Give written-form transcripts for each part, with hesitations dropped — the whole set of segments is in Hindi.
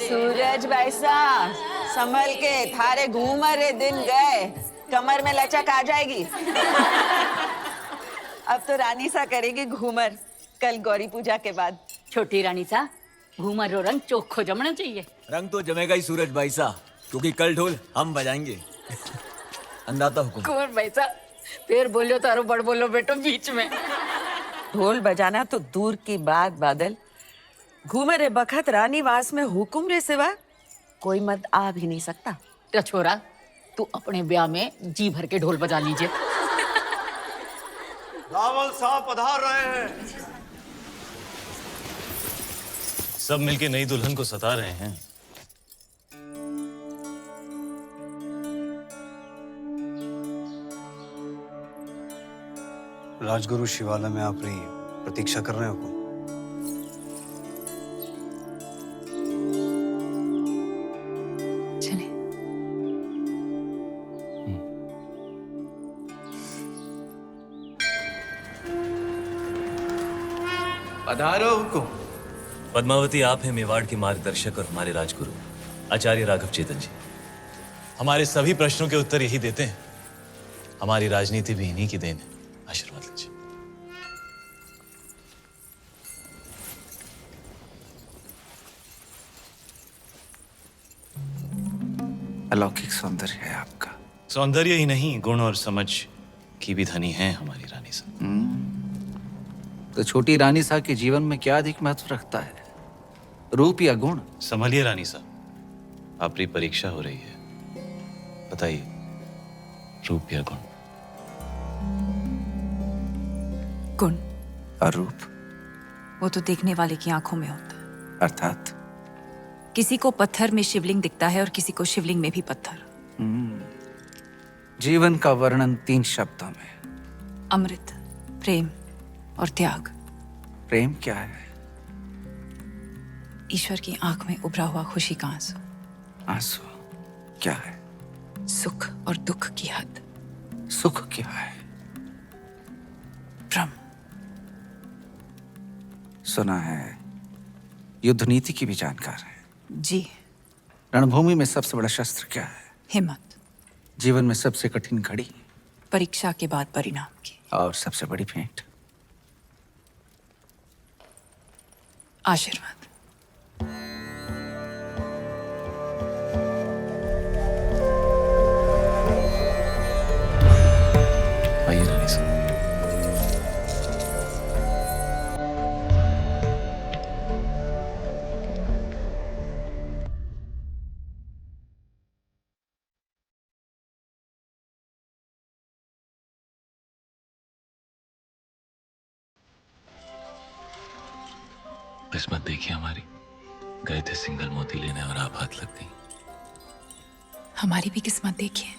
सूरज भाईसा संभल के, थारे घूमर दिन गए, कमर में लचक आ जाएगी। अब तो रानी सा करेगी घूमर कल गौरी पूजा के बाद। छोटी रानी सा घूमर रो रंग चोखो जमना चाहिए। रंग तो जमेगा ही सूरज भाई सा, क्योंकि कल ढोल हम बजाएंगे। अंदाता हुकुम। कुंवर भाई सा फिर बोलो तारो बड़ बोलो बेटो बीच में। ढोल बजाना तो दूर की बात बादल, घूमर रे बखत रानी वास में हुकुम रे सिवा कोई मत आ भी नहीं सकता। तो छोरा तू अपने ब्याह में जी भर के ढोल बजा लीजिए। रावल साहब पधार रहे हैं। सब मिलके नई दुल्हन को सता रहे हैं। राजगुरु शिवालय में आप रही प्रतीक्षा कर रहे हो। चले। पधारो हुकुम। पद्मावती, आप हैं मेवाड़ के मार्गदर्शक और हमारे राजगुरु आचार्य राघव चेतन जी। हमारे सभी प्रश्नों के उत्तर यही देते हैं। हमारी राजनीति भी इन्हीं की देन है। आशीर्वाद लीजिए। अलौकिक सौंदर्य है आपका। सौंदर्य ही नहीं, गुण और समझ की भी धनी है हमारी रानी साहब। तो छोटी रानी साहब के जीवन में क्या अधिक महत्व रखता है, रूप या गुण? संभलिए रानी साहब, आपकी परीक्षा हो रही है। बताइए, रूप या गुण? गुण और रूप? वो तो देखने वाले की आंखों में होता है। अर्थात किसी को पत्थर में शिवलिंग दिखता है और किसी को शिवलिंग में भी पत्थर। जीवन का वर्णन 3 शब्दों में: अमृत, प्रेम और त्याग। प्रेम क्या है? ईश्वर की आंख में उभरा हुआ खुशी का आंसू। आंसू क्या है? सुख और दुख की हद। सुख क्या है? भ्रम। सुना है युद्ध नीति की भी जानकार है। जी। रणभूमि में सबसे बड़ा शस्त्र क्या है? हिम्मत। जीवन में सबसे कठिन घड़ी? परीक्षा के बाद परिणाम की। और सबसे बड़ी भेंट? आशीर्वाद। आइए रानी साहब। किस्मत देखिए हमारी, गए थे सिंगल मोती लेने और आप हाथ लग गई। हमारी भी किस्मत देखिए,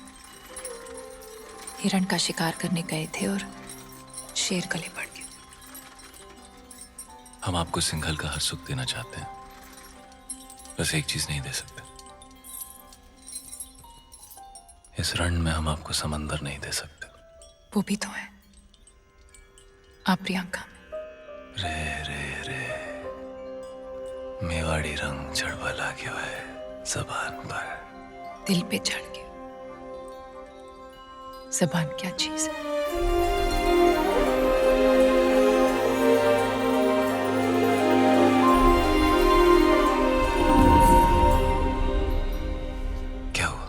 हिरण का शिकार करने गए थे और शेर गले पड़ गए। हम आपको सिंघल का हर सुख देना चाहते हैं, बस एक चीज नहीं दे सकते। इस रण में हम आपको समंदर नहीं दे सकते। वो भी तो है आप प्रियंका में। रे रे रे, मेवाड़ी रंग चढ़वा ला गया है जबान पर। दिल पे चढ़ गया। जबान क्या चीज है? क्या हुआ?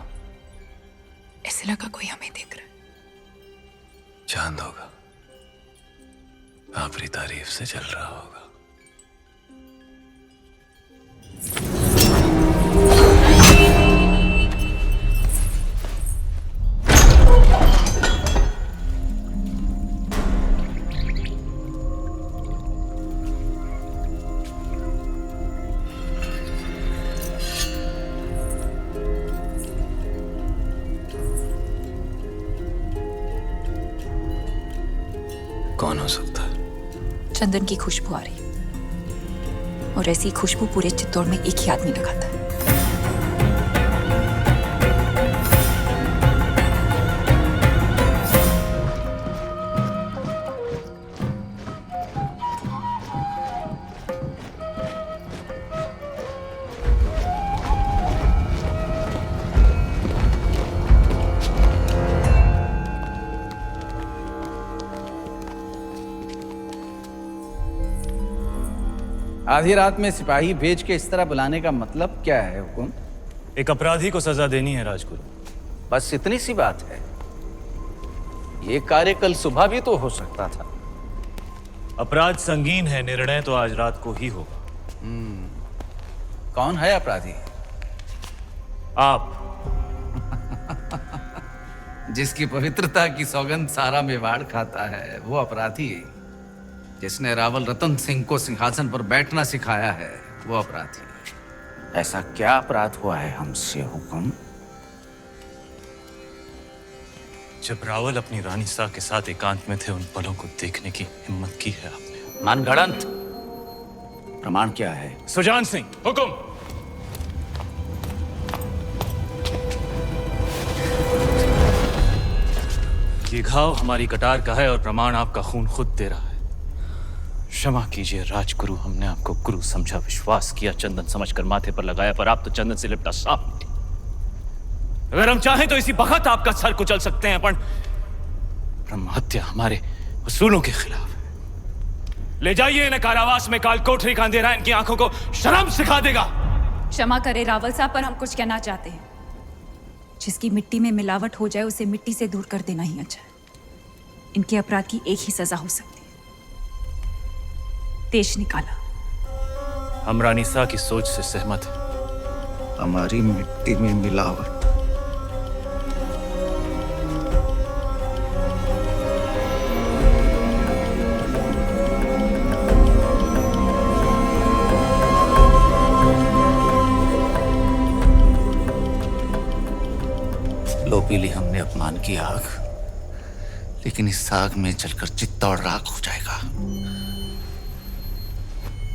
ऐसे लगा कोई हमें देख रहा है। चांद होगा, आपकी तारीफ से चल रहा होगा। कौन हो सकता है? चंदन की खुशबू आ रही, और ऐसी खुशबू पूरे चित्तौड़ में एक ही आदमी लगाता है। आधी रात में सिपाही भेज के इस तरह बुलाने का मतलब क्या है हुकुम? एक अपराधी को सजा देनी है राजगुरु। बस इतनी सी बात है। ये कार्य कल सुबह भी तो हो सकता था। अपराध संगीन है, निर्णय तो आज रात को ही होगा। कौन है अपराधी? आप। जिसकी पवित्रता की सौगंध सारा मेवाड़ खाता है वो अपराधी। जिसने रावल रतन सिंह को सिंहासन पर बैठना सिखाया है वो अपराधी। ऐसा क्या अपराध हुआ है हमसे हुकुम? जब रावल अपनी रानी सा के साथ एकांत में थे, उन पलों को देखने की हिम्मत की है आपने। मनगढ़ंत। प्रमाण क्या है? सुजान सिंह, हुकुम। ये घाव हमारी कटार का है और प्रमाण आपका खून खुद दे रहा है। क्षमा कीजिए राजगुरु, हमने आपको गुरु समझा, विश्वास किया, चंदन समझकर माथे पर लगाया, पर आप तो चंदन से लिपटा सांप निकले। अगर हम चाहें तो इसी वक्त आपका सर कुचल सकते हैं, पर ब्रह्म हत्या हमारे उसूलों के खिलाफ है। ले जाइए इन्हें कारावास में, काल कोठरी का अंधेरा इनकी आंखों को शर्म सिखा देगा। क्षमा करें रावल साहब, पर हम कुछ कहना चाहते हैं। जिसकी मिट्टी में मिलावट हो जाए उसे मिट्टी से दूर कर देना ही अच्छा है। इनके अपराध की एक ही सजा हो सकती है, देश निकाला। हम रानी सा की सोच से सहमत हैं। हमारी मिट्टी में मिलावट। लो पी ली हमने अपमान की आग, लेकिन इस आग में जलकर चित्ता और राख हो जाएगा।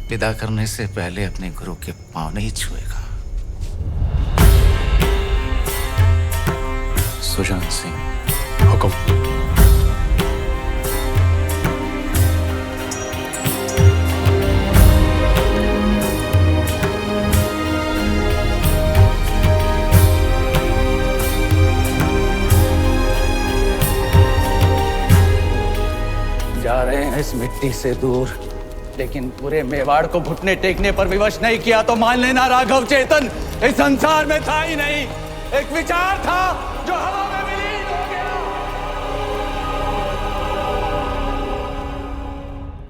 विदा करने से पहले अपने गुरु के पांव नहीं छुएगा। सुजान सिंह, हुकुम। जा रहे हैं इस मिट्टी से दूर, लेकिन पूरे मेवाड़ को घुटने टेकने पर विवश नहीं किया तो मान लेना राघव चेतन इस संसार में था ही नहीं। एक विचार था,